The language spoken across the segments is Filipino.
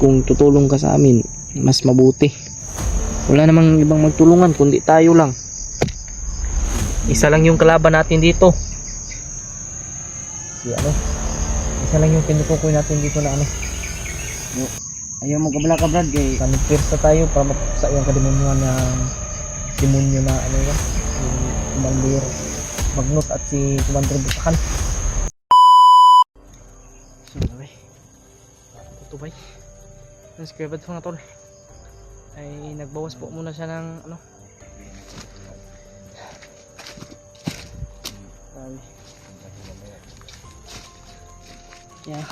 kung tutulong ka sa amin, mas mabuti. Wala namang ibang magtulungan kundi tayo lang. Isa lang yung kalaban natin dito. Isa lang yung tinutukoy natin dito na Ayaw mo kabala ka Brad kay Sanipirsa tayo para mapuksa yung kademonyo ng demonyo na yung Commander Magnot at si Commander Butakan. So, bay. Ito bay. Ang square bed mga tol. Ay nagbawas po muna siya ng yeah.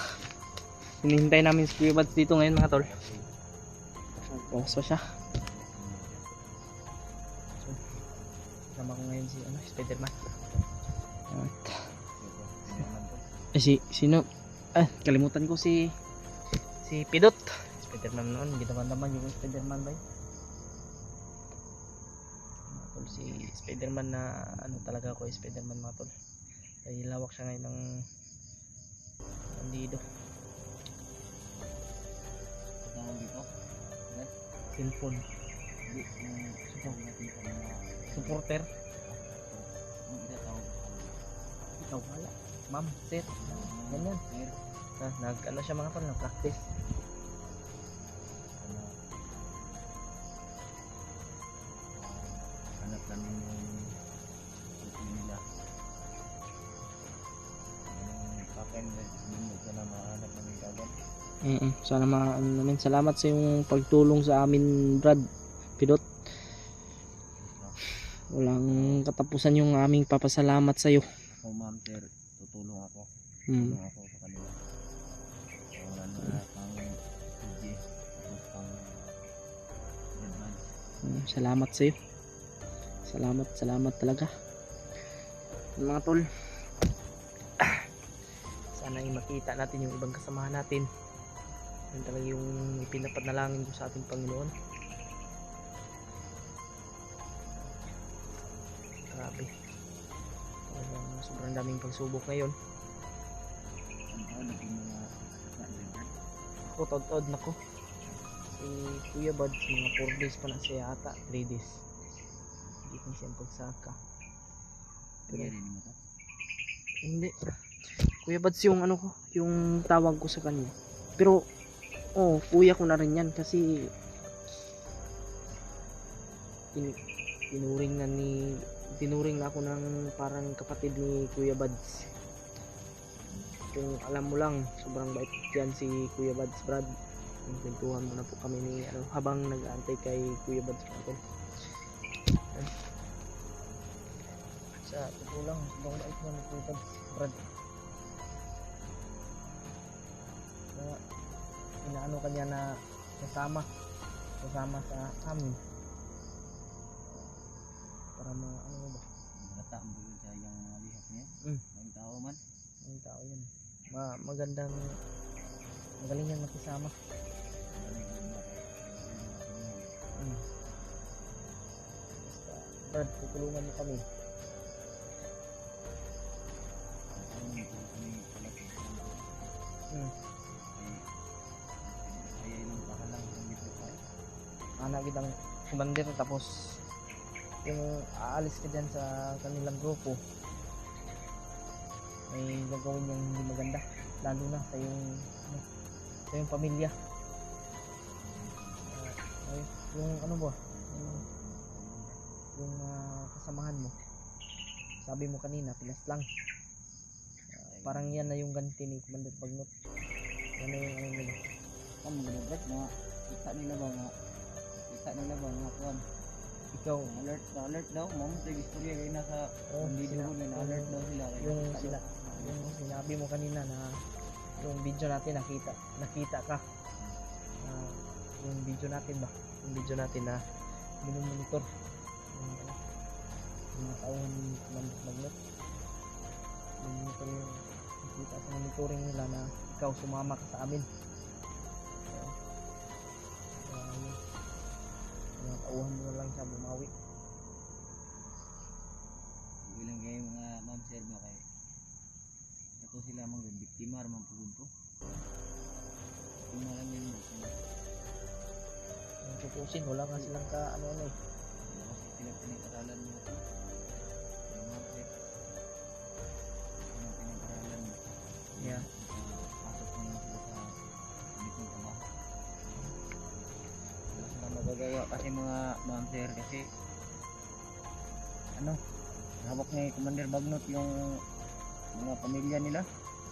Hinihintay namin si Kuya Bads dito ngayon mga tol. Nagbawas pa siya. So, sama ko ngayon si Spiderman. Sino? Kalimutan ko si Pidot. Spiderman noon, ginaman yung Spiderman ba? Mga tol, si Spiderman na talaga ako Spiderman mga tol. Ay lawak siya ngayon ng bandido. dito. Cellphone. Supporter. Ikaw wala. Ma'am, sir. Ganyan. Nag siya mga tol, nag-practice. Hanap namin yung nila. Sana mahanap namin kagad. Sana namin. Salamat sa yung pagtulong sa amin, Brad Pidot. Walang katapusan yung aming papasalamat sa iyo. Ako ma'am sir, tutulong ako. Tutulong ako sa kanila. Wala na pang PG, tapos pang advance. Salamat sa iyo. Salamat talaga. Mga tol. Sana ay makita natin yung ibang kasamahan natin. Yan talaga yung pinapanalangin ko sa ating Panginoon. Grabe. Sobrang daming pagsubok ngayon. Ako taod-taod na ko. Si Kuya Bad, mga 4 days pa na siya ata, 3 days. Hindi pa siya pagsaka. Pero, hindi. Kuya Bads yung yung tawag ko sa kanya. Pero kuya ko na rin yan kasi tinuring na ako ng parang kapatid ni Kuya Bads. Kung alam mo lang, sobrang bait yan si Kuya Bads, Brad. Kwentuhan muna po kami ni habang nag-aantay kay Kuya Bads natin. Sa totoo lang, sobrang bait na ni Kuya Bads, Brad. Kaya inaano kanya na kasama sa amin para ba Bata ang bulo sa yung mga lihok niya. Ang tao man. Ang tao yan. Magaling yan makisama. Basta Brad, tutulungan mo kami. Anak kitang commander, tapos yung aalis ka dyan sa kanilang grupo, may gagawin yung hindi maganda, lalo na sa yung pamilya. Yung yung kasamahan mo, sabi mo kanina pilas lang, parang yan na yung ganti ni Commander Magnot. Yan na yung nila. Ang mga Brad na kita nila ba kuwan? Ikaw alert daw ma'am, sa istorya kayo nasa video ko na alert daw sila kayo. Yung sinabi mo kanina na yung video natin nakita ka. Yung video natin na minumonitor yung tauhan ni Magnot. Monitor yung nakita sa monitoring nila na ikaw sumama ka sa amin. Tauhan mo na lang siya bumawi. Ilang kayo mga ma'am sir ba kayo? Ito sila mga biktima ramang pugunto. Biktima lang yun mo. Yung tutusin, wala nga silang ka ano eh. Wala kasi pinag-aralan mo ito. Yung mga sir. Pinag-aralan mo. Yeah. Pasok mo na sila sa ulit ng trabaho. Wala silang magagawa kasi mga ma'am sir kasi ano, hawak ni Commander Bagnot yung mga pamilya nila.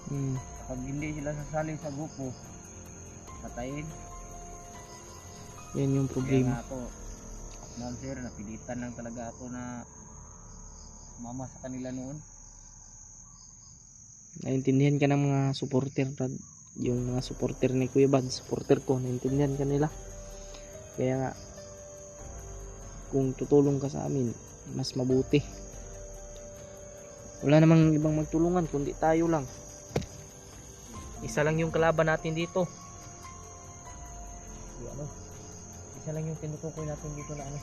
Kapag hindi sila sasali sa grupo, patayin. Yan yung Kaya problema. nga ako, ma'am sir, napilitan lang talaga ako na mama sa kanila noon. Naintindihan ka ng mga supporter, Brad. Yung mga supporter ni Kuya Bad, supporter ko, naintindihan ka nila. Kaya nga, kung tutulong ka sa amin, mas mabuti. Wala namang ibang magtulungan kundi tayo lang. Isa lang yung kalaban natin dito. Yung ano, isa lang yung tinutukoy natin dito na ano.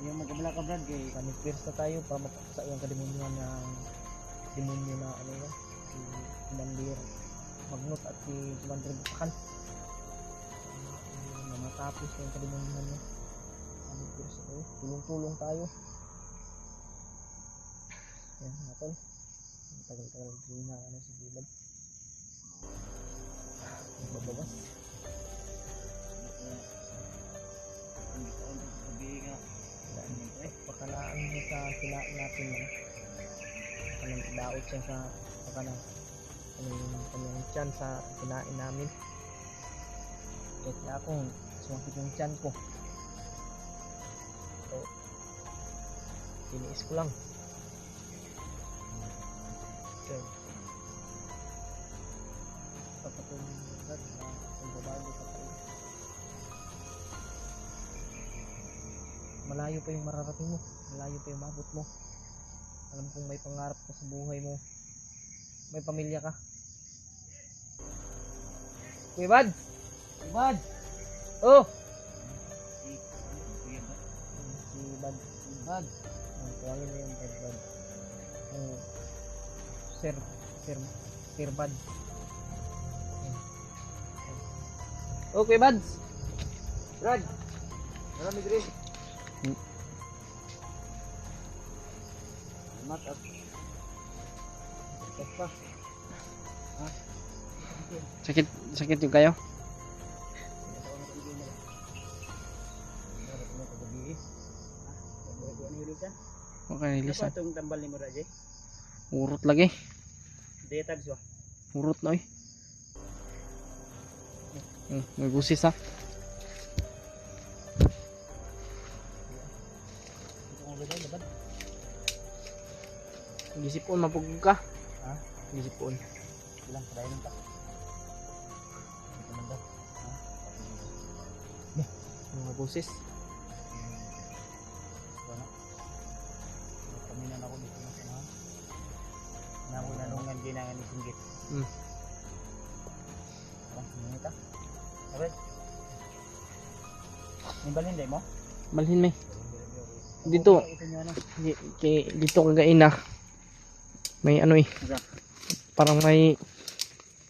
Yung magkabala ka Brad, kay Manifest na tayo para mapaksa yung kadimonyo ng demonyo na ano yan. Si Commander Magnot at si Commander Butakan. Na matapos yung kadimonyo niya. Manifest na tayo. Tulong-tulong tayo. Yan mga tol. Tagal-tagal din na ano si Gilad. Magbabawas. hindi ko ang sabihin nga. Pakalaan niya sa kinain natin yan. Kanang daot siya sa pakanang kanyang tiyan sa kinain namin. Kahit na akong sumakit yung tiyan ko. So, tiniis ko lang. Okay. Pagkatulong na pagbabago sa tayo. Malayo pa yung mararating mo, malayo pa yung mabot mo. Alam kong may pangarap ka sa buhay mo, may pamilya ka. Kuya Bad! Kuya Bad! Oh! Kuya Bad. Si Bad. Si Bad. Ang tawagin mo yung Bad. Ang Sir Bad. Oh, Kuya Bad! Brad! Marami diri. Mat at pa. Ha? Sakit yung kayo? Okay, Lisa. Itong tambal ni mo Raje? Urot lagi. Detag siya. Urot na eh. May busis ha. Gisipon mapugog ka. Ha? Gisipon. Ilang kadayon ka? Ito man daw. Mga busis. Ano? Paminan ako dito na sinahan. Nangunanungan ginangan ni Singgit. Hindi ka? Sabit? May balhin mo? Malhin may. Dito. Dito kagain na. May ano eh. Parang may.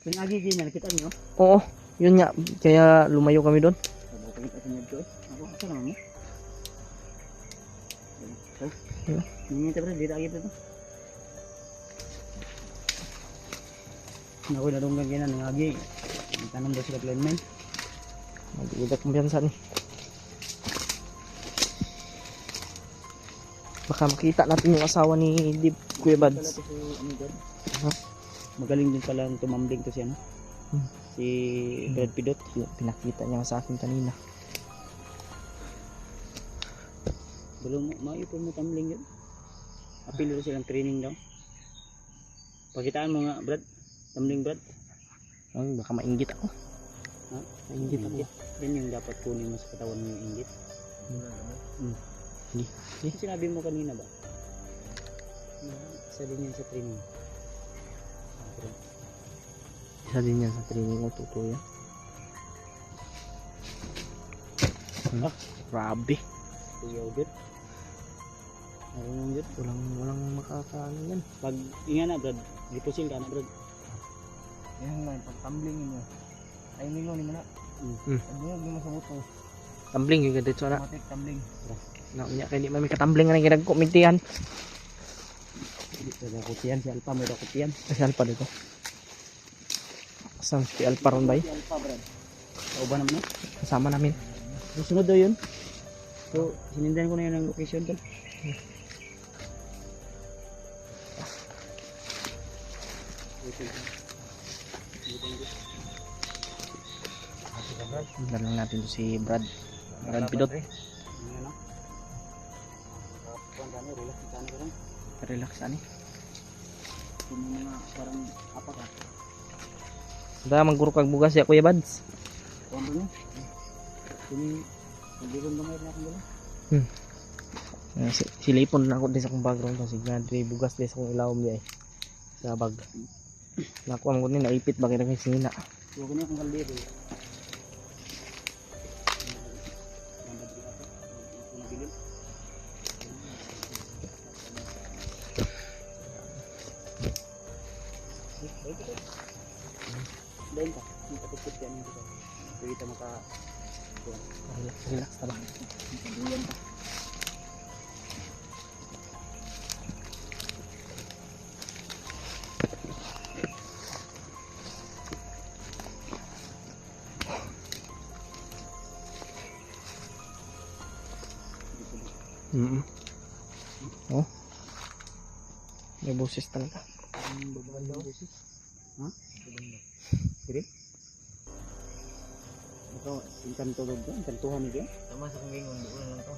Kung agi nakita niyo? Oo. Yun nga. Kaya lumayo kami doon. Pakita sa inyo ito eh. Ako, asa naman mo? Hindi tayo dito agi ito. Naku, nadunggan kaya na agi. Tanong daw sila plan man. Mag-iidak kumpiyansa ni. Baka makita natin yung asawa ni Dib, Kuya Bads. Magaling din pala tumambling to siya, no? Si Brad Pidot. Pinakita niya sa akin kanina. Belum maipon mo tumbling yun. Apil rin silang training daw. Pakitaan mo nga, Brad. Tumbling, Brad. Ay, baka mainggit ako. Ha? Mainggit ako. Yan yung dapat kunin mo sa katawan mo yung inggit. Hindi. Sinabi mo kanina ba? Isa din yan sa training. Isa din yan sa training ko, totoo yan. Grabe. Kuya Udit. Marunong yun. Walang makakaano yan. Pag inga na, Brad. Lipusin ka na, Brad. Yan nga, pag tumbling mo. Ay mingo ni mana. Ang mo sa buto. Tumbling yung dito na. Matik tumbling. Naunya kay di man may katumbling nga ginagkomitihan. Dito na kutian si Alpa, may kutian. Kasi alpa dito. Kasama si alpa ron ba eh? Si Alpa, brad. Kauban naman na. Kasama namin. Susunod daw yun. So, sinindan ko na yun ang location doon. Tingnan lang natin to si Brad. Brad Pidot. Relax ani. Yung mga parang apa ka? Da magguro kag bugas ya Kuya Bads. Kuwan mo? Ini hindi ko gamay na akong dala. Silipon na ako din sa kong background kasi gadri bugas din sa kong ilawom di ay. Sa bag. Nakuha ko ni naipit ba kaya sina. Huwag na akong kaldero. Dahil ka, hindi tapos yan dito. Pwede kita maka... Relax tala. Duyan ka. Oh. May boses talaga. Babaan daw. Ha? Sige. Ito, ingkan tulog ka? Ingkan tuhan niya? Tama sa kong gingon, doon lang to.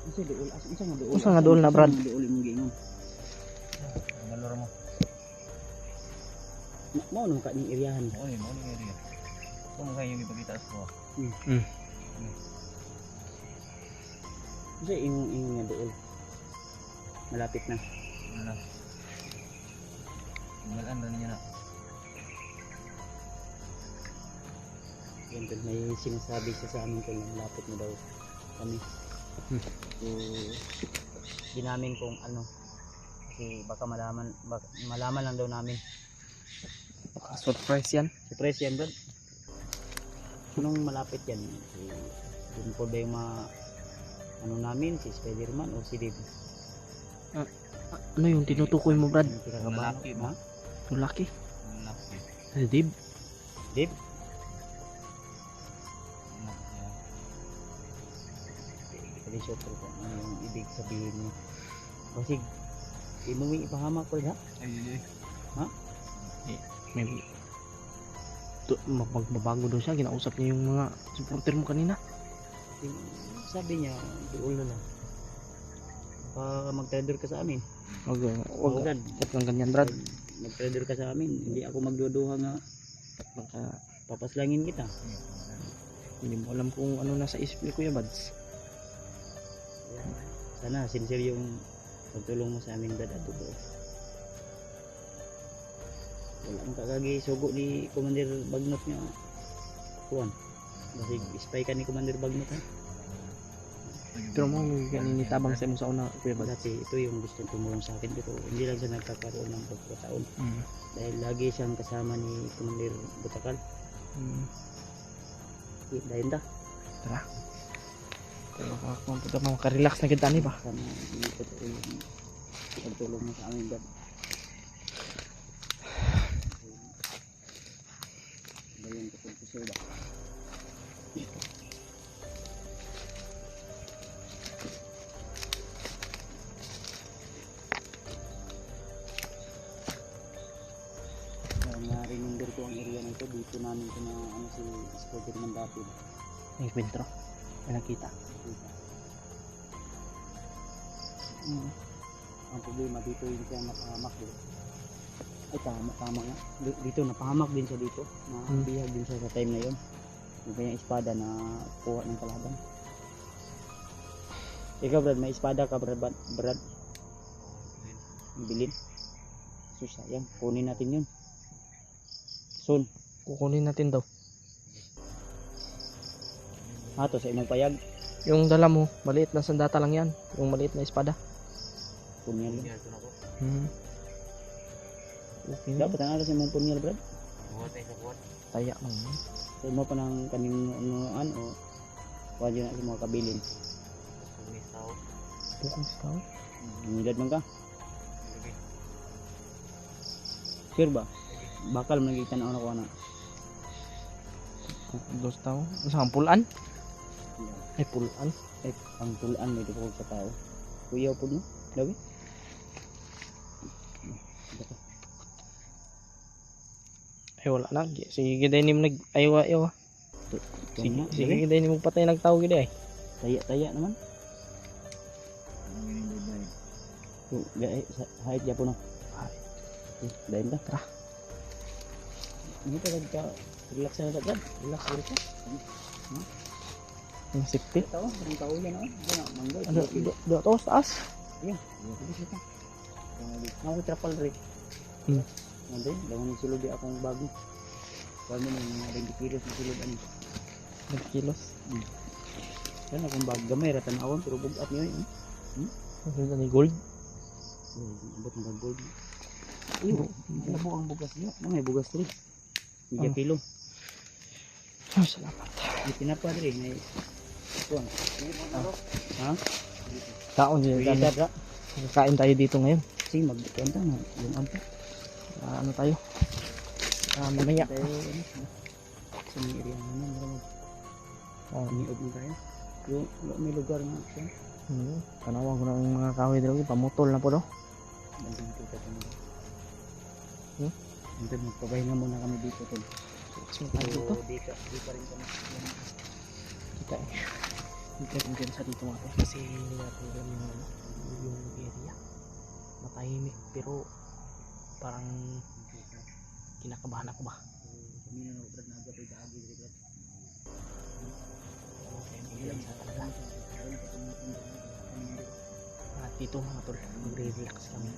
Isa dool, isa nga dool. Usa nga dool na Brad. Dool yung gingon. Maloro mo. Mao nang kaning iriyahan. Oo, mao ning iriya. Kung kayo yung ipakita ko. Kasi yung nga dool. Malapit na. Wala. Malaan na niya na. Yan, may sinasabi siya sa amin kung malapit na daw kami. So, di namin kung ano. Kasi baka malaman lang daw namin. Baka surprise yan. Surprise yan, bro. Anong malapit yan? So, dun po ba yung ano namin, si Spider-Man o si Dave? Ano yung tinutukoy mo Brad? Malaki ba? Laki. Malaki. Dib. Dave? Hindi siya po kung ano yung ibig sabihin niya. Kasi, di mo may ipahamak ko ha? Ha? May magbabago daw siya. Kinausap niya yung mga supporter mo kanina. Sabi niya, doon na lang. Mag-trader ka sa amin. Wag Brad. lang ganyan Brad. Mag-trader ka sa amin. Hindi ako magduduha nga. Baka Papaslangin kita. hindi mo alam kung ano nasa isip ni Kuya Bads. Sana sincere yung pagtulong mo sa amin, Brad. At totoo. Wala ang kakagi sugo ni Commander Bagnot nga. Kuwan. Kasi spy ka ni Commander Bagnot ha. Pero mo ganini tabang sa mo sa una Kuya Bads. Dati ito yung gustong tumulong sa akin pero hindi lang siya nagkakaroon ng pagkataon. Dahil lagi siyang kasama ni Commander Butakal. Dahil da. Tara. Pero kung puta mo ka-relax na kita ni ba? Sana hindi ko ito yung pagtulong mo sa amin, Brad. Bayan ko po sir ba? Na-remember ko ang area na ito. Dito namin ito na ano, si Spider-Man dati. Yung kwentro. May nakita. Ang problema dito yung siya napahamak din. Ay tama nga. Dito napahamak din siya dito. Nabihag din siya sa time na yun. Yung kanyang espada na kuha ng kalaban. Ikaw Brad, may espada ka Brad? Bilin. So sayang, kunin natin yun. Soon. Kukunin natin daw. Hato sa imong payag. Yung dala mo, maliit na sandata lang yan. Yung maliit na espada. Punyal. Okay. Dapat ang alas imong punyal Brad. Taya man. So mo pa ng kaning anuan o kuha dyan na sa mga kabilin. Bukong sitaw. Nilad man ka. Sure ba? Bakal man kita na ako na. Dos tao. Sa pulan? Ay pulan. Eh, ang tulaan may dukog sa tao. Kuya po no? Dawi? Ay wala na. Sige giday nim nag ayaw. Sige giday nim patay nagtaw giday. Taya-taya naman. So, hait ya po no? Dahil ta. Tara. Ini talaga ka relax na agad. Relax ulit ka. Yung sikti. Tahu, ang kaulan oh. Diyan mangga. Do to taas. Iya, pwede siya. Ako trapal rin. Nanti, dawan ni sulod akong bago. Kami ni mga 20 kilos na sulod ani. 20 kilos. Kan akong bag gamay ratan awon pero bugat niyo eh. Ano ni gold? Abot ng gold. Iyo, labo ang bugas niyo. May bugas rin. 3 kilo. Oh, salamat. May tinapa rin may kuan. Ha? Kaon niyo Wala ra. Kain tayo dito ngayon. Sige magkanta na. Yung anta. Ano tayo? Mamaya. Tayo ano. Sa may area naman meron. Niod mo tayo. Yung may lugar nga siya. Panawag ko ng mga kahoy dito. Pamutol na po do. Banding kita kami. Hindi magpabahinga muna kami dito tol. So, dito. Di pa rin kami. Kita eh. Hindi sa dito mga to. Kasi hindi natin alam yung area. Matahimik pero parang kinakabahan ako ba? Kami na nagrad na agad ay daagi dito. Ilan sa talaga. At dito mga tol, magre-relax kami.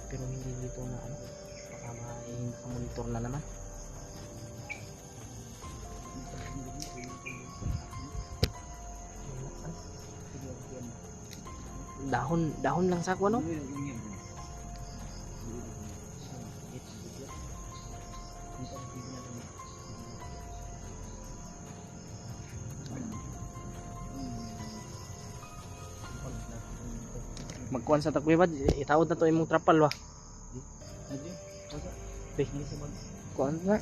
Pero hindi dito na ano, baka may nakamonitor na naman. Dahon lang sa ako, no? Magkuhan sa takwibad, itawad na to imong trapal wa. Kuhan na,